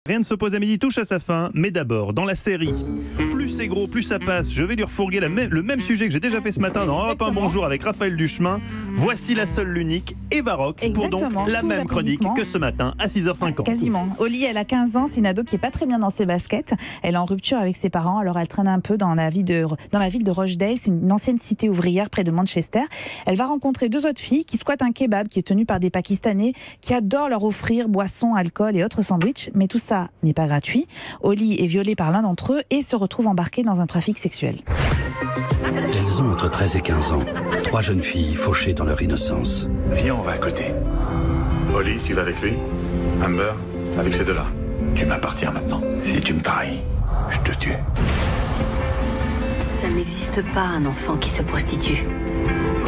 Rien ne s'oppose à midi touche à sa fin, mais d'abord, dans la série, plus c'est gros, plus ça passe, je vais lui refourguer le même sujet que j'ai déjà fait ce matin dans Europe 1 Bonjour avec Raphaël Duchemin. Voici la seule, l'unique, Eva Rock, pour donc la même chronique que ce matin à 6h50. Quasiment. Oli, elle a 15 ans, c'est une ado qui est pas très bien dans ses baskets. Elle est en rupture avec ses parents, alors elle traîne un peu dans la ville de Rochdale, c'est une ancienne cité ouvrière près de Manchester. Elle va rencontrer deux autres filles qui squattent un kebab qui est tenu par des Pakistanais qui adorent leur offrir boissons, alcool et autres sandwichs, mais tout ça n'est pas gratuit. Oli est violée par l'un d'entre eux et se retrouve embarquée dans un trafic sexuel. Elles ont entre 13 et 15 ans. Trois jeunes filles fauchées dans leur innocence. Viens, on va à côté. Oli, tu vas avec lui? Amber, avec ces deux-là. Tu m'appartiens maintenant. Si tu me trahis, je te tue. Ça n'existe pas un enfant qui se prostitue.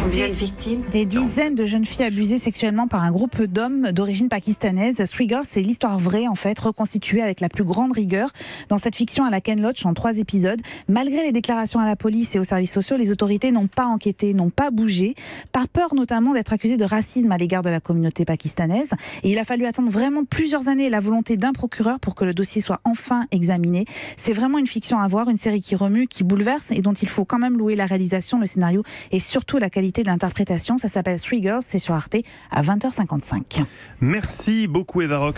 Combien de victimes? Des dizaines de jeunes filles abusées sexuellement par un groupe d'hommes d'origine pakistanaise. Three Girls, c'est l'histoire vraie en fait, reconstituée avec la plus grande rigueur dans cette fiction à la Ken Loach en 3 épisodes. Malgré les déclarations à la police et aux services sociaux, les autorités n'ont pas enquêté, n'ont pas bougé, par peur notamment d'être accusées de racisme à l'égard de la communauté pakistanaise. Et il a fallu attendre vraiment plusieurs années et la volonté d'un procureur pour que le dossier soit enfin examiné. C'est vraiment une fiction à voir, une série qui remue, qui bouleverse et dont il faut quand même louer la réalisation, le scénario et surtout la qualité de l'interprétation. Ça s'appelle Three Girls, c'est sur Arte à 20h55. Merci beaucoup Eva Rock.